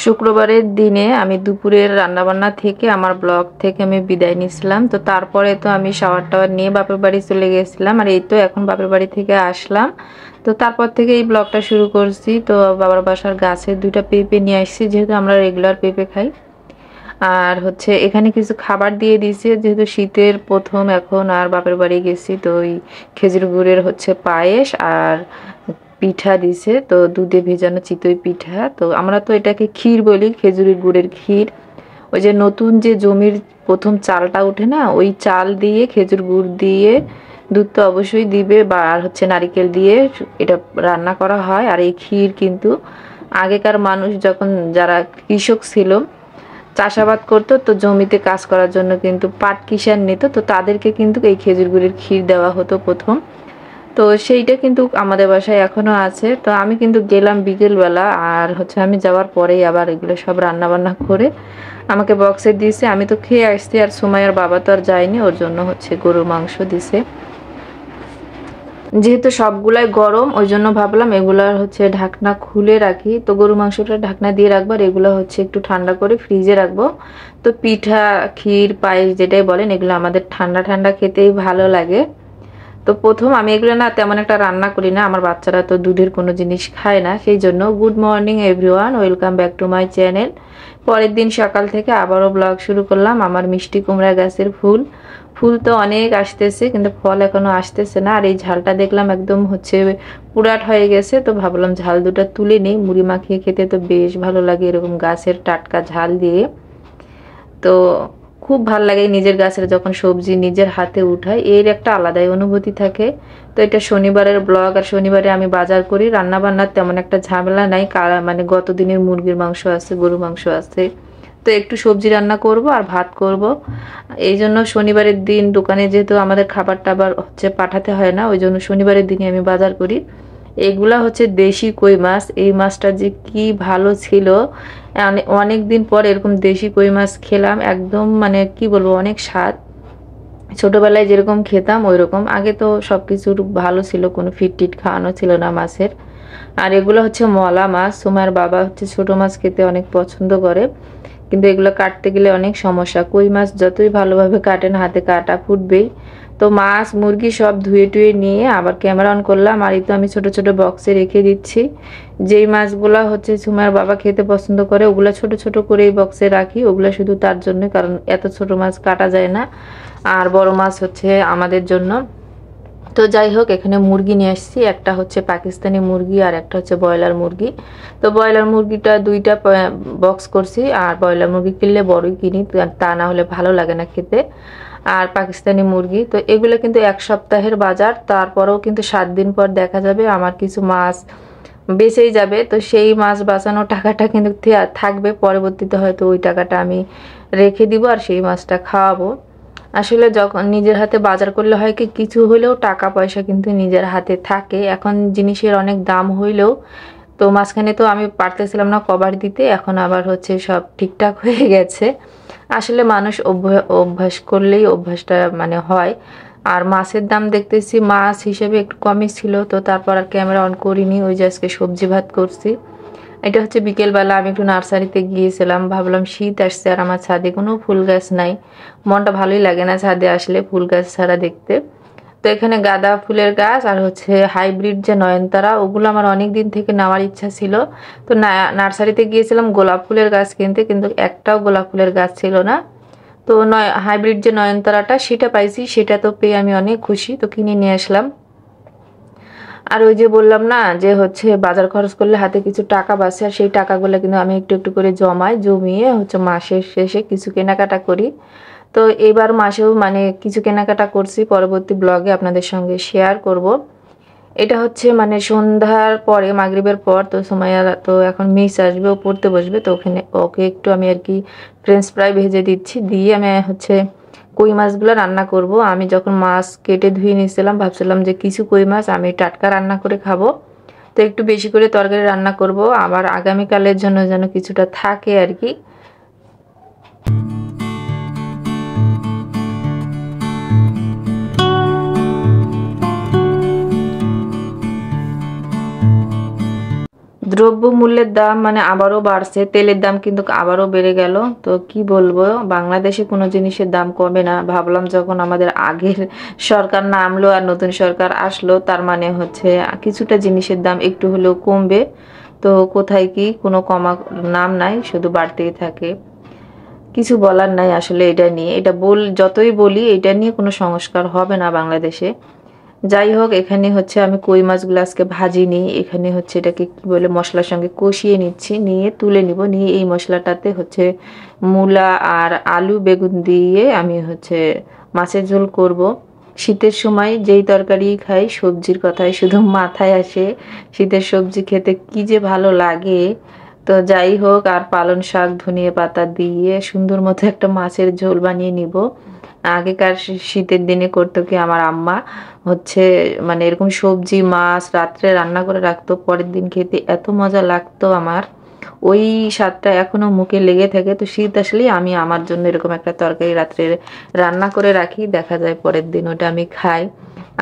শুক্রবারের দিনে আমি দুপুরের রান্নাবান্না থেকে আমার ব্লগ থেকে আমি বিদায় নিয়েছিলাম। তো তারপরে তো আমি শাওয়ার টাওয়ার নিয়ে বাপের বাড়ি চলে গেছিলাম, আর এই তো এখন বাপের বাড়ি থেকে আসলাম। তো তারপর থেকে এই ব্লগটা শুরু করছি। তো বাবার বাসার গাছে 2টা পেঁপে নিয়ে আসছি, যেহেতু আমরা রেগুলার পেঁপে খাই। আর হচ্ছে এখানে কিছু খাবার দিয়ে দিয়েছে, যেহেতু শীতের প্রথম এখন আর বাপের বাড়ি গেছি, তো ওই খেজুর গুড়ের হচ্ছে পায়েস আর পিঠা দিছে, তো দুধে ভেজানো চিতই পিঠা। তো আমরা তো এটাকে ক্ষীর বলি, খেজুরের গুড়ের ক্ষীর। ওই যে নতুন যে জমির প্রথম চালটা ওঠে না, ওই চাল দিয়ে খেজুর গুড় দিয়ে, দুধ তো অবশ্যই দিবে, বা আর হচ্ছে নারিকেল দিয়ে এটা রান্না করা হয়। আর এই ক্ষীর কিন্তু আগেকার মানুষ যখন যারা কৃষক ছিল, চাষাবাদ করতো, তো জমিতে কাজ করার জন্য কিন্তু পাট কিষান নিত, তো তাদেরকে কিন্তু এই খেজুর গুড়ের ক্ষীর দেওয়া হতো প্রথম। তো সেইটা কিন্তু আমাদের বাসায় এখনো আছে। তো আমি কিন্তু গেলাম বিকেলবেলা, আর হচ্ছে আমি যাওয়ার পরেই আবার এগুলো সব রান্না বান্না করে আমাকে বক্সে দিয়েছে। আমি তো খেয়ে আসছি, আর সুমাইয়ার বাবা তো আর যায়নি, ওর জন্য হচ্ছে গরুর মাংস দিছে। যেহেতু সবগুলাই গরম, ওই জন্য ভাবলাম এগুলার হচ্ছে ঢাকনা খুলে রাখি। তো গরু মাংসটা ঢাকনা দিয়ে রাখবো, আর এগুলো হচ্ছে একটু ঠান্ডা করে ফ্রিজে রাখবো। তো পিঠা, ক্ষীর, পায়েস যেটাই বলেন, এগুলো আমাদের ঠান্ডা ঠান্ডা খেতেই ভালো লাগে। তো প্রথম আমি এগুলো না তেমন একটা রান্না করি না, আমার বাচ্চারা তো দুধের কোনো জিনিস খায় না, সেই জন্য। Good morning everyone, welcome back to my channel. পরের দিন সকাল থেকে আবারও ব্লগ শুরু করলাম। আমার মিষ্টি কুমড়া গাছের ফুল ফুল তো অনেক আসতেছে, কিন্তু ফল এখনো আসতেছে না। আর এই ঝালটা দেখলাম একদম হচ্ছে পুরাট হয়ে গেছে, তো ভাবলাম ঝাল দুটা তুলে নিই, মুড়ি মাখিয়ে খেতে তো বেশ ভালো লাগে এরকম গাছের টাটকা ঝাল দিয়ে। তো খুব ভাল লাগে নিজের গাছের যখন সবজি নিজের হাতে উঠাই, এর একটা আলাদাই অনুভূতি থাকে। তো এটা শনিবারের ব্লগ, আর শনিবারে আমি বাজার করি। রান্না বান্নার তেমন একটা ঝামেলা নাই, মানে গত দিনের মুরগির মাংস আছে, গরু মাংস আছে, তো একটু সবজি রান্না করব আর ভাত করব। এই জন্য শনিবারের দিন দোকানে যেহেতু আমাদের খাবার টাবার হচ্ছে পাঠাতে হয় না, ওই জন্য শনিবারের দিনে আমি বাজার করি। এগুলা হচ্ছে দেশি কই মাছ, এই মাছটা যে কি ভালো ছিল। অনেক দিন পর এরকম দেশি কই মাছ খেলাম, একদম মানে কি বলবো, অনেক স্বাদ। ছোটবেলায় যেরকম খেতাম ওই রকম। আগে তো সবকিছুর ভালো ছিল, কোনো ফিট টিট খাওয়ানো ছিল না মাছের। আর এগুলো হচ্ছে মলা মাছ, তোমার বাবা হচ্ছে ছোট মাছ খেতে অনেক পছন্দ করে, কিন্তু এগুলো কাটতে গেলে অনেক সমস্যা। কই মাছ যতই ভালোভাবে কাটেন, হাতে কাটা ফুটবেই। তো মাছ মুরগি সব ধুয়ে টুয়ে নিয়ে আবার ক্যামেরা অন করলাম, আর এই তো আমি ছোট ছোট বক্সে রেখে দিচ্ছি। যেই মাছগুলা হচ্ছে সুমার বাবা খেতে পছন্দ করে, ওগুলা ছোট ছোট করে এই বক্সে রাখি, ওগুলা শুধু তার জন্য, কারণ এত ছোট মাছ কাটা যায় না। আর বড় মাছ হচ্ছে আমাদের জন্য। তো যাই হোক, এখানে মুরগি নিয়ে আসছি, একটা হচ্ছে পাকিস্তানি মুরগি আর একটা হচ্ছে ব্রয়লার মুরগি। তো ব্রয়লার মুরগিটা 2টা বক্স করছি, আর ব্রয়লার মুরগি কিনলে বড়ই কিনি, তা না হলে ভালো লাগে না খেতে। আর পাকিস্তানি মুরগি, তো এগুলো কিন্তু 1 সপ্তাহের বাজার, তারপরেও কিন্তু 7 দিন পর দেখা যাবে আমার কিছু মাছ বেঁচেই যাবে। তো সেই মাছ বাঁচানো টাকাটা কিন্তু থাকবে, পরবর্তীতে হয়তো ওই টাকাটা আমি রেখে দিব আর সেই মাছটা খাওয়াবো। আসলে যখন নিজের হাতে বাজার করলে হয় কি, কিছু হলেও টাকা পয়সা কিন্তু নিজের হাতে থাকে। এখন জিনিসের অনেক দাম হইলেও, তো মাঝখানে তো আমি পারতেছিলাম না কভার দিতে, এখন আবার হচ্ছে সব ঠিকঠাক হয়ে গেছে। আসলে মানুষ অভ্যাস করলেই অভ্যাসটা মানে হয়। আর মাছের দাম দেখতেছি মাছ হিসেবে একটু কমই ছিল, তো তারপর আর ক্যামেরা অন করিনি, ওই যে আজকে সবজি ভাত করছি। এটা হচ্ছে বিকেলবেলা আমি একটু নার্সারিতে গিয়েছিলাম, ভাবলাম শীত আসছে আর আমার ছাদে কোনো ফুল গাছ নাই, মনটা ভালোই লাগে না ছাদে আসলে ফুল গাছ ছাড়া দেখতে। তো এখানে গাঁদা ফুলের গাছ আর হচ্ছে হাইব্রিড যে নয়নতারা, ওগুলো আমার অনেক দিন থেকে নেওয়ার ইচ্ছা ছিল। তো নার্সারিতে গিয়েছিলাম গোলাপ ফুলের গাছ কিনতে, কিন্তু একটাও গোলাপ ফুলের গাছ ছিল না। তো হাইব্রিড যে নয়নতারাটা সেটা পাইছি, সেটা তো পেয়ে আমি অনেক খুশি, তো কিনে নিয়ে আসলাম। আর ওই যে বললাম না যে হচ্ছে বাজার খরচ করলে হাতে কিছু টাকা বাঁচে, আর সেই টাকাগুলো কিন্তু আমি একটু একটু করে জমিয়ে হচ্ছে মাসের শেষে কিছু কেনাকাটা করি। তো এবার মাসেও মানে কিছু কেনাকাটা করছি, পরবর্তী ব্লগে আপনাদের সঙ্গে শেয়ার করব। এটা হচ্ছে মানে সন্ধ্যার পরে, মাগরিবের পর, তো সুমাইয়া তো এখন মিস আসবে, ও পড়তে বসবে, তো ওকে একটু আমি আর কি ফ্রেঞ্চ ফ্রাই ভেজে দিচ্ছি, দিয়ে আমি হচ্ছে কই মাছগুলো রান্না করব। আমি যখন মাছ কেটে ধুয়ে নিয়েছিলাম, ভাবছিলাম যে কিছু কই মাছ আমি টাটকা রান্না করে খাবো, তো একটু বেশি করে তরকারি রান্না করব, আবার আগামীকালের জন্য যেন কিছুটা থাকে আর কি। দ্রব্যমূল্যের দাম মানে আবারও বাড়ছে, তেলের দাম কিন্তু আবারও বেড়ে গেল। তো কি বলবো, বাংলাদেশে কোনো জিনিসের দাম কমে না। ভাবলাম যখন আমাদের আগের সরকার নামলো আর নতুন সরকার আসলো, তার মানে হচ্ছে কিছুটা জিনিসের দাম একটু হলেও কমবে। তো কোথায় কি কোনো কমা নাম নাই, শুধু বাড়তেই থাকে। কিছু বলার নাই আসলে এটা নিয়ে, এটা যতই বলি এটা নিয়ে কোনো সংস্কার হবে না বাংলাদেশে। যাই হোক, এখানে হচ্ছে আমি কই মাছগুলো আজকে ভাজিনি, এখানে হচ্ছে এটাকে কি বলে মশলার সঙ্গে কষিয়ে নিচ্ছি, নিয়ে তুলে নিব। নিয়ে এই মশলাটাতে হচ্ছে মূলা আর আলু বেগুন দিয়ে আমি হচ্ছে মাছের ঝোল করব। শীতের সময় যেই তরকারি খাই সবজির কথাই শুধু মাথায় আসে, শীতের সবজি খেতে কি যে ভালো লাগে। তো যাই হোক, আর পালং শাক ধনিয়া পাতা দিয়ে সুন্দর মতো একটা মাছের ঝোল বানিয়ে নিব। আগেকার শীতের দিনে করতো কি আমার আম্মা, হচ্ছে মানে এরকম সবজি মাছ রাত্রে রান্না করে রাখতো, পরের দিন খেতে এত মজা লাগতো আমার। ওই স্বাদটা এখনো মুখে লেগে থাকে। তো শীত আসলেই আমি আমার জন্য এরকম একটা তরকারি রাত্রে রান্না করে রাখি, দেখা যায় পরের দিন ওটা আমি খাই।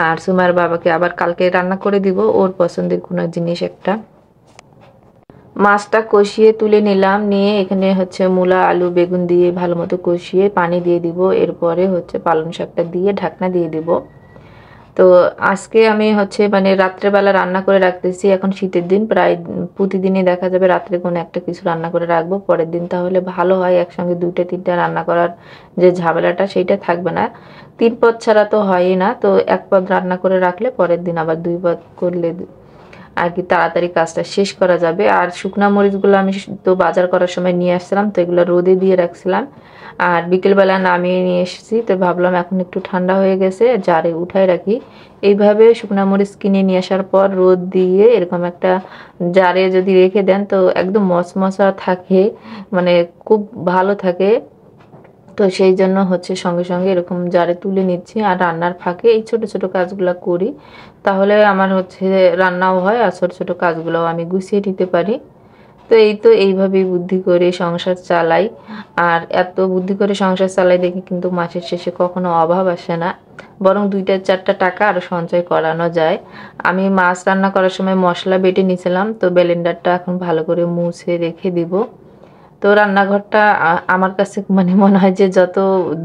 আর সুমার বাবাকে আবার কালকে রান্না করে দিব ওর পছন্দের কোনো জিনিস একটা। মাছটা কষিয়ে তুলে নিলাম, নিয়ে এখানে হচ্ছে মূলা আলু বেগুন দিয়ে ভালো মতো কষিয়ে পানি দিয়ে দিব। এরপরে হচ্ছে পালং শাকটা দিয়ে ঢাকনা দিয়ে দিব। তো আজকে আমি হচ্ছে মানে রাত্রেবেলা রান্না করে রাখতেছি। এখন শীতের দিন প্রায় প্রতিদিনই দেখা যাবে রাত্রে কোনো একটা কিছু রান্না করে রাখবো, পরের দিন তাহলে ভালো হয়, একসঙ্গে দুইটা তিনটা রান্না করার যে ঝামেলাটা সেইটা থাকবে না। 3 পদ ছাড়া তো হয়ই না, তো 1 পদ রান্না করে রাখলে পরের দিন আবার 2 পদ করলে আর কি তাড়াতাড়ি কাজটা শেষ করা যাবে। আর শুকনা মরিচগুলো আমি তো বাজার করার সময় নিয়ে আসছিলাম, তো এগুলো রোদে দিয়ে রাখছিলাম আর বিকেলবেলা নামিয়ে নিয়ে এসেছি। তো ভাবলাম এখন একটু ঠান্ডা হয়ে গেছে, জারে উঠাই রাখি। এইভাবে শুকনা মরিচ কিনে নিয়ে আসার পর রোদ দিয়ে এরকম একটা জারে যদি রেখে দেন তো একদম মচমচা থাকে, মানে খুব ভালো থাকে। তো সেই জন্য হচ্ছে সঙ্গে সঙ্গে এরকম জারে তুলে নিচ্ছি, আর রান্নার ফাঁকে এই ছোট ছোট কাজগুলো করি, তাহলে আমার হচ্ছে রান্নাও হয় আর ছোট ছোট কাজগুলোও আমি গুছিয়ে নিতে পারি। তো এইভাবেই বুদ্ধি করে সংসার চালাই। আর এত বুদ্ধি করে সংসার চালাই দেখে কিন্তু মাসের শেষে কখনো অভাব আসে না, বরং 2-4টা টাকা আরো সঞ্চয় করানো যায়। আমি মাছ রান্না করার সময় মশলা বেটে নিয়েছিলাম, তো ব্লেন্ডারটা এখন ভালো করে মুছে রেখে দিব। তো রান্নাঘরটা আমার কাছে মানে মনে হয় যে যত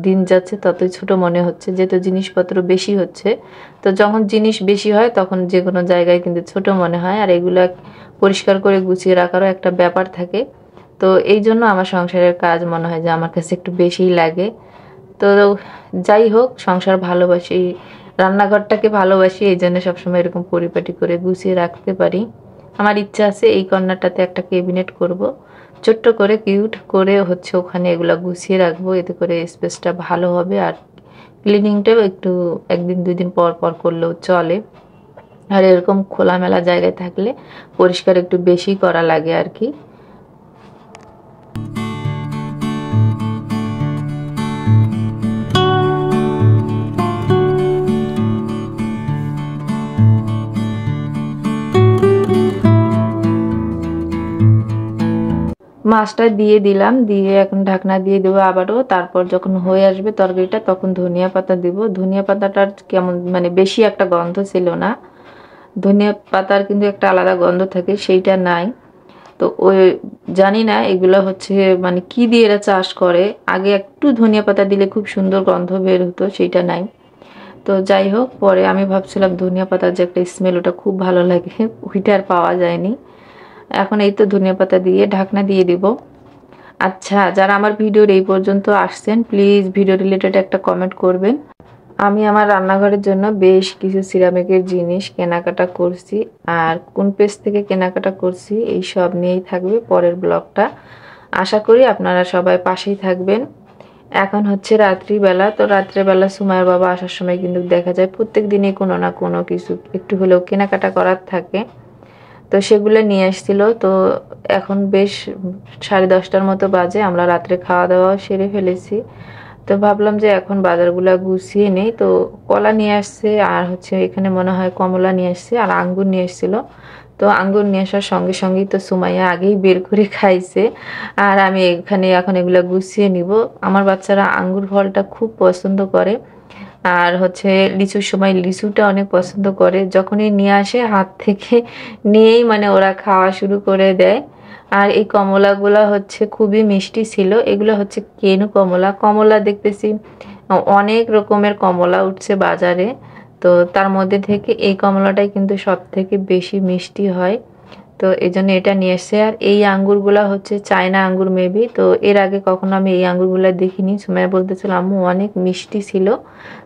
দিন যাচ্ছে ততই ছোট মনে হচ্ছে, যেহেতু জিনিসপত্র বেশি হচ্ছে। তো যখন জিনিস বেশি হয় তখন যে কোনো জায়গায় কিন্তু ছোট মনে হয়, আর এগুলো পরিষ্কার করে গুছিয়ে রাখারও একটা ব্যাপার থাকে। তো এই জন্য আমার সংসারের কাজ মনে হয় যে আমার কাছে একটু বেশিই লাগে। তো যাই হোক, সংসার ভালোবাসি, রান্নাঘরটাকে ভালোবাসি, এই জন্য সবসময় এরকম পরিপাটি করে গুছিয়ে রাখতে পারি। আমার ইচ্ছা আছে এই কর্নারটাতে একটা ক্যাবিনেট করব, ছোট্ট করে কিউট করে হচ্ছে ওখানে এগুলো গুছিয়ে রাখবো, এতে করে স্পেসটা ভালো হবে। আর ক্লিনিংটাও একটু 1-2 দিন পর পর করলেও চলে। আর এরকম খোলামেলা জায়গায় থাকলে পরিষ্কার একটু বেশি করা লাগে আর কি। মাছটা দিয়ে দিলাম, দিয়ে এখন ঢাকনা দিয়ে দেবো আবারও। তারপর যখন হয়ে আসবে তরকারিটা তখন ধনিয়া পাতা দিব। ধনিয়া পাতাটার কেমন মানে বেশি একটা গন্ধ ছিল না, ধনিয়া পাতার কিন্তু একটা আলাদা গন্ধ থাকে, সেইটা নাই। তো ওই জানি না এগুলো হচ্ছে মানে কি দিয়ে এরা চাষ করে, আগে একটু ধনিয়া পাতা দিলে খুব সুন্দর গন্ধ বের হতো, সেইটা নাই। তো যাই হোক, পরে আমি ভাবছিলাম ধনিয়া পাতার যে একটা স্মেল ওটা খুব ভালো লাগে, ওইটা আর পাওয়া যায়নি। এখন এই তো ধনিয়া পাতা দিয়ে ঢাকনা দিয়ে দিব। আচ্ছা, যারা আমার ভিডিওর এই পর্যন্ত আসছেন প্লিজ ভিডিও রিলেটেড একটা কমেন্ট করবেন। আমি আমার রান্নাঘরের জন্য বেশ কিছু সিরামিকের জিনিস কেনাকাটা করছি, আর কোন পেজ থেকে কেনাকাটা করছি এই সব নিয়েই থাকবে পরের ব্লগটা। আশা করি আপনারা সবাই পাশেই থাকবেন। এখন হচ্ছে রাত্রিবেলা, তো রাত্রেবেলা সুমাইয়ের বাবা আসার সময় কিন্তু দেখা যায় প্রত্যেক দিনই কোনো না কোনো কিছু একটু হলেও কেনাকাটা করার থাকে, তো সেগুলো নিয়ে আসছিল। তো এখন বেশ 10:30টার মতো বাজে, আমরা রাত্রে খাওয়া দাওয়া সেরে ফেলেছি। তো ভাবলাম যে এখন বাজারগুলো গুছিয়ে নেই। তো কলা নিয়ে আসছে, আর হচ্ছে এখানে মনে হয় কমলা নিয়ে আসছে, আর আঙ্গুর নিয়ে এসেছিল। তো আঙ্গুর নিয়ে আসার সঙ্গে সঙ্গেই তো সুমাইয়া আগেই বের করে খাইছে, আর আমি এখানে এখন এগুলো গুছিয়ে নিব। আমার বাচ্চারা আঙ্গুর ফলটা খুব পছন্দ করে, আর হচ্ছে লিচুর সময় লিচুটা অনেক পছন্দ করে, যখনই নিয়ে আসে হাত থেকে নিয়েই মানে ওরা খাওয়া শুরু করে দেয়। আর এই কমলাগুলো হচ্ছে খুবই মিষ্টি ছিল, এগুলো হচ্ছে কেনু কমলা। কমলা দেখতেছি অনেক রকমের কমলা উঠছে বাজারে, তো তার মধ্যে থেকে এই কমলাটাই কিন্তু সব থেকে বেশি মিষ্টি হয়, তো এই জন্য এটা নিয়ে এসছে। আর এই আঙ্গুরগুলা হচ্ছে চায়না আঙ্গুর মেবি, তো এর আগে কখনো আমি এই আঙ্গুরগুলা দেখিনি। সুমাইয়া বলতেছিল আম্মু অনেক মিষ্টি ছিল,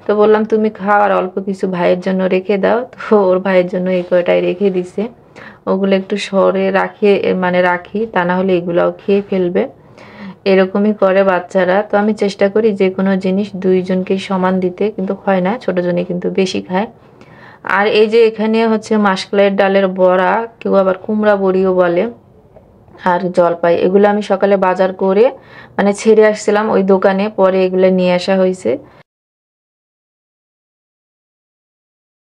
তো বললাম তুমি খাও আর অল্প কিছু ভাইয়ের জন্য রেখে দাও, তো ওর ভাইয়ের জন্য এই কয়টাই রেখে দিছে। ওগুলো একটু সরে মানে রাখি, তা না হলে এগুলাও খেয়ে ফেলবে, এরকমই করে বাচ্চারা। তো আমি চেষ্টা করি যে কোনো জিনিস দুইজনকে সমান দিতে, কিন্তু হয় না, ছোট জনে কিন্তু বেশি খায়। আর এই যে এখানে হচ্ছে মাসকলাইয়ের ডালের বড়া, কেউ আবার কুমড়া বড়িও বলে, আর জলপাই, এগুলো আমি সকালে বাজার করে মানে ছেড়ে আসছিলাম ওই দোকানে, পরে এগুলো নিয়ে আসা হয়েছে।